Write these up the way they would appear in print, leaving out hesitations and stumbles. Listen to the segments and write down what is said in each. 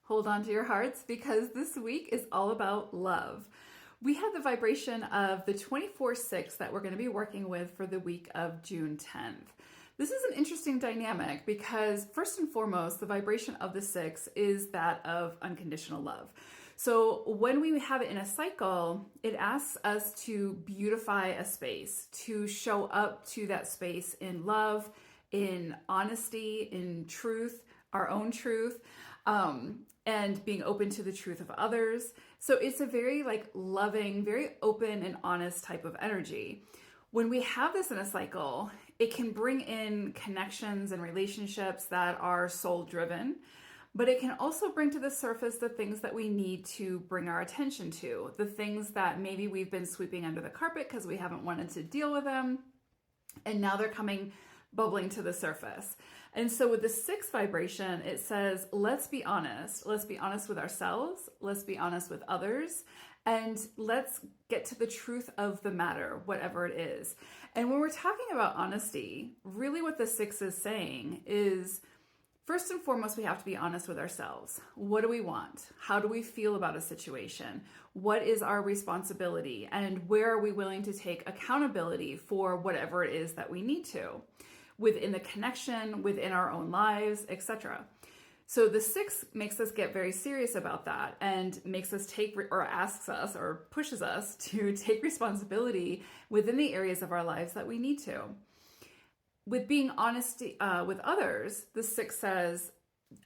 hold on to your hearts because this week is all about love. We have the vibration of the 24/6 that we're going to be working with for the week of June 10th. This is an interesting dynamic because first and foremost, the vibration of the 6 is that of unconditional love. So when we have it in a cycle, it asks us to beautify a space, to show up to that space in love, in honesty, in truth, our own truth, and being open to the truth of others. So it's a very loving, very open and honest type of energy. When we have this in a cycle, it can bring in connections and relationships that are soul driven, but it can also bring to the surface the things that we need to bring our attention to, the things that maybe we've been sweeping under the carpet because we haven't wanted to deal with them, and now they're bubbling to the surface. And so with the 6 vibration, it says, let's be honest. Let's be honest with ourselves. Let's be honest with others. And let's get to the truth of the matter, whatever it is. And when we're talking about honesty, really what the 6 is saying is, first and foremost, we have to be honest with ourselves. What do we want? How do we feel about a situation? What is our responsibility? And where are we willing to take accountability for whatever it is that we need to? Within the connection, within our own lives, etc. So the 6 makes us get very serious about that and makes us asks us or pushes us to take responsibility within the areas of our lives that we need to. With being honest with others, the 6 says,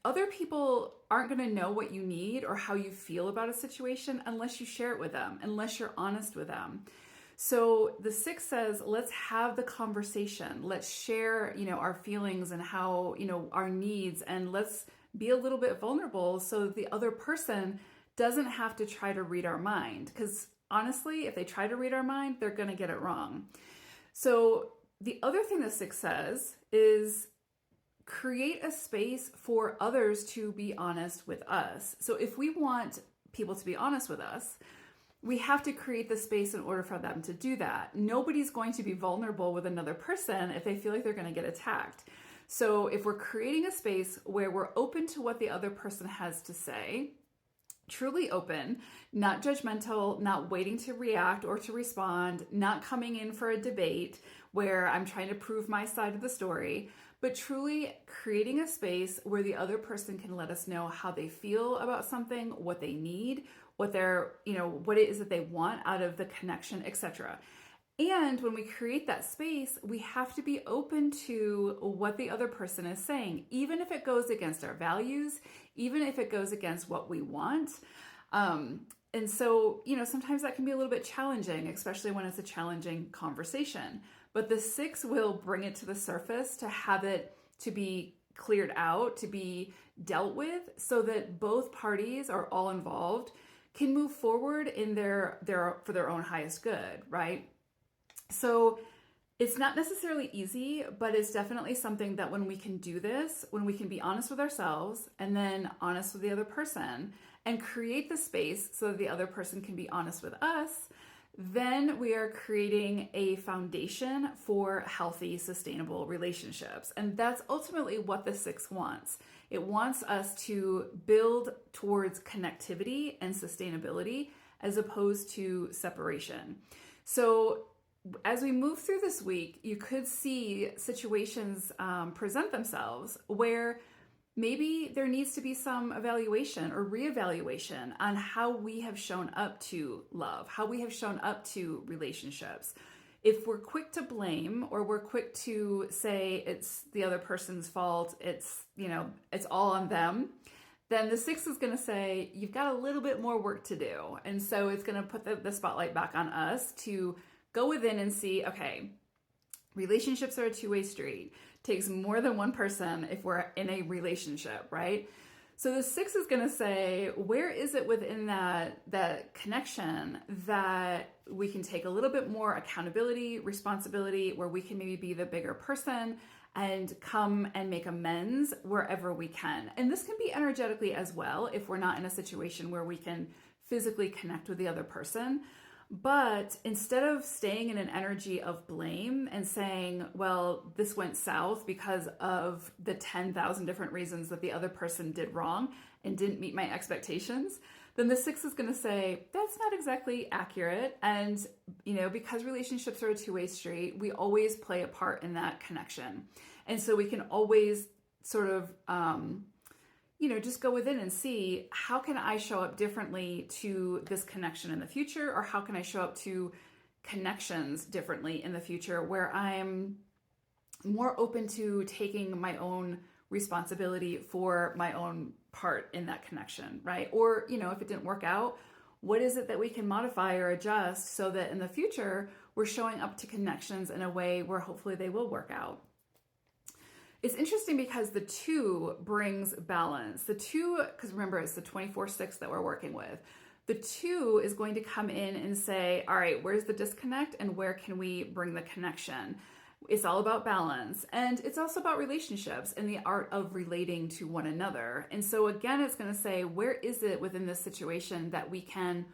other people aren't going to know what you need or how you feel about a situation unless you share it with them, unless you're honest with them. So the 6 says, let's have the conversation. Let's share, our feelings and how, our needs, and let's be a little bit vulnerable so that the other person doesn't have to try to read our mind. Because honestly, if they try to read our mind, they're going to get it wrong. So the other thing the 6 says is create a space for others to be honest with us. So if we want people to be honest with us, we have to create the space in order for them to do that. Nobody's going to be vulnerable with another person if they feel like they're going to get attacked. So if we're creating a space where we're open to what the other person has to say, truly open, not judgmental, not waiting to react or to respond, not coming in for a debate where I'm trying to prove my side of the story, but truly creating a space where the other person can let us know how they feel about something, what they need, what what it is that they want out of the connection, etc. And when we create that space, we have to be open to what the other person is saying, even if it goes against our values, even if it goes against what we want. And so, sometimes that can be a little bit challenging, especially when it's a challenging conversation. But the 6 will bring it to the surface to have it to be cleared out, to be dealt with, so that both parties are all involved can move forward in for their own highest good, right? So it's not necessarily easy, but it's definitely something that when we can do this, when we can be honest with ourselves and then honest with the other person and create the space so that the other person can be honest with us, then we are creating a foundation for healthy, sustainable relationships. And that's ultimately what the 6 wants. It wants us to build towards connectivity and sustainability as opposed to separation. So as we move through this week, you could see situations present themselves where maybe there needs to be some evaluation or reevaluation on how we have shown up to love, how we have shown up to relationships. If we're quick to blame or we're quick to say it's the other person's fault, it's all on them, then the 6 is going to say, you've got a little bit more work to do. And so it's going to put the spotlight back on us to go within and see, okay, relationships are a two-way street. Takes more than one person if we're in a relationship, right? So the 6 is going to say, where is it within that connection that we can take a little bit more accountability, responsibility, where we can maybe be the bigger person and come and make amends wherever we can. And this can be energetically as well if we're not in a situation where we can physically connect with the other person. But instead of staying in an energy of blame and saying, well, this went south because of the 10,000 different reasons that the other person did wrong and didn't meet my expectations, then the 6 is going to say, that's not exactly accurate. And, because relationships are a two-way street, we always play a part in that connection. And so we can always sort of, just go within and see, how can I show up differently to this connection in the future? Or how can I show up to connections differently in the future where I'm more open to taking my own responsibility for my own part in that connection, right? Or, if it didn't work out, what is it that we can modify or adjust so that in the future we're showing up to connections in a way where hopefully they will work out? It's interesting because the 2 brings balance. The 2, because remember, it's the 24/6 that we're working with. The 2 is going to come in and say, all right, where's the disconnect and where can we bring the connection? It's all about balance. And it's also about relationships and the art of relating to one another. And so again, it's going to say, where is it within this situation that we can,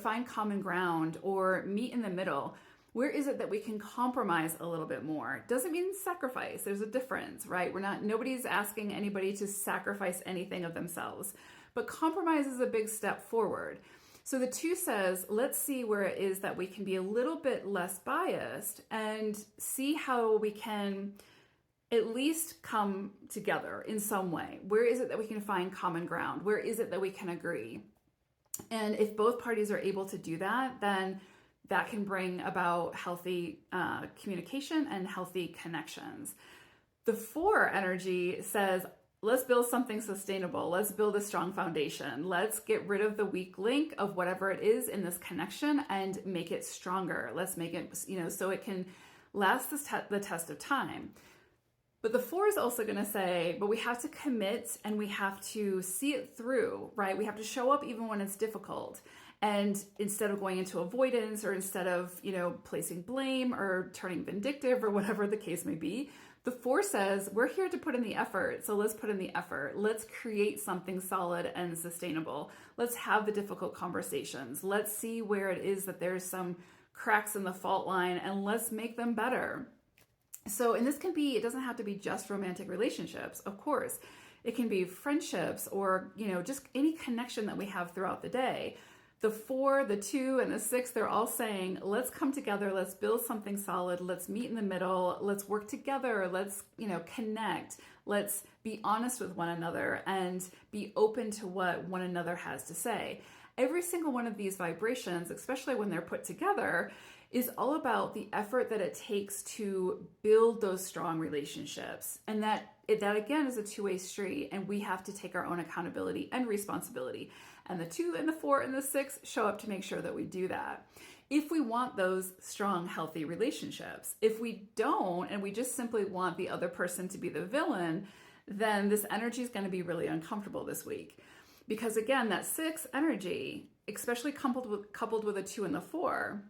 find common ground or meet in the middle? Where is it that we can compromise a little bit more? Doesn't mean sacrifice. There's a difference, right? Nobody's asking anybody to sacrifice anything of themselves, but compromise is a big step forward. So the 2 says, let's see where it is that we can be a little bit less biased and see how we can at least come together in some way. Where is it that we can find common ground? Where is it that we can agree? And if both parties are able to do that, then that can bring about healthy communication and healthy connections. The 4 energy says, let's build something sustainable. Let's build a strong foundation. Let's get rid of the weak link of whatever it is in this connection and make it stronger. Let's make it, so it can last the test of time. But the 4 is also going to say, but we have to commit and we have to see it through, right? We have to show up even when it's difficult. And instead of going into avoidance or instead of, placing blame or turning vindictive or whatever the case may be, the 4 says, we're here to put in the effort. So let's put in the effort. Let's create something solid and sustainable. Let's have the difficult conversations. Let's see where it is that there's some cracks in the fault line and let's make them better. So, and this can be, it doesn't have to be just romantic relationships, of course. It can be friendships or, just any connection that we have throughout the day. The 4, the 2, and the 6, they're all saying, let's come together, let's build something solid, let's meet in the middle, let's work together, let's, connect, let's be honest with one another and be open to what one another has to say. Every single one of these vibrations, especially when they're put together, is all about the effort that it takes to build those strong relationships. And that again is a two-way street, and we have to take our own accountability and responsibility. And the 2 and the 4 and the 6 show up to make sure that we do that. If we want those strong, healthy relationships, if we don't, and we just simply want the other person to be the villain, then this energy is going to be really uncomfortable this week. Because again, that 6 energy, especially coupled with a 2 and the 4,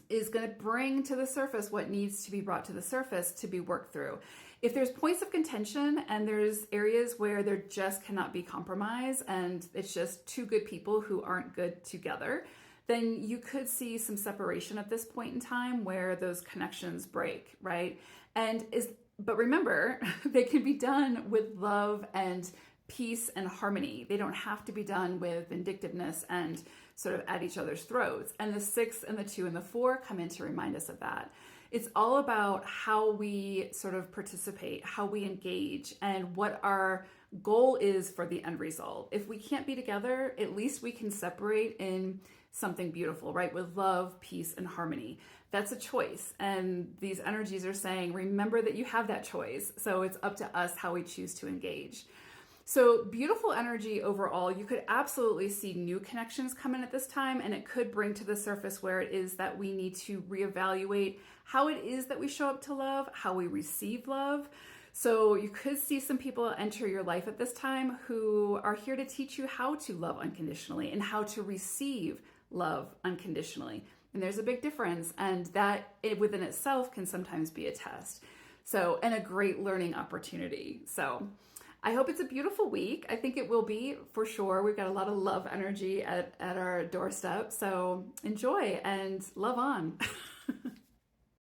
is going to bring to the surface what needs to be brought to the surface to be worked through. If there's points of contention and there's areas where there just cannot be compromise and it's just 2 good people who aren't good together, then you could see some separation at this point in time where those connections break, right? But remember, they can be done with love and peace and harmony. They don't have to be done with vindictiveness and sort of at each other's throats. And the 6 and the 2 and the 4 come in to remind us of that. It's all about how we sort of participate, how we engage, and what our goal is for the end result. If we can't be together, at least we can separate in something beautiful, right? With love, peace, and harmony. That's a choice. And these energies are saying, remember that you have that choice. So it's up to us how we choose to engage. So beautiful energy overall. You could absolutely see new connections come in at this time, and it could bring to the surface where it is that we need to reevaluate how it is that we show up to love, how we receive love. So you could see some people enter your life at this time who are here to teach you how to love unconditionally and how to receive love unconditionally. And there's a big difference, and that within itself can sometimes be a test. So, and a great learning opportunity. So, I hope it's a beautiful week. I think it will be for sure. We've got a lot of love energy at our doorstep. So enjoy and love on.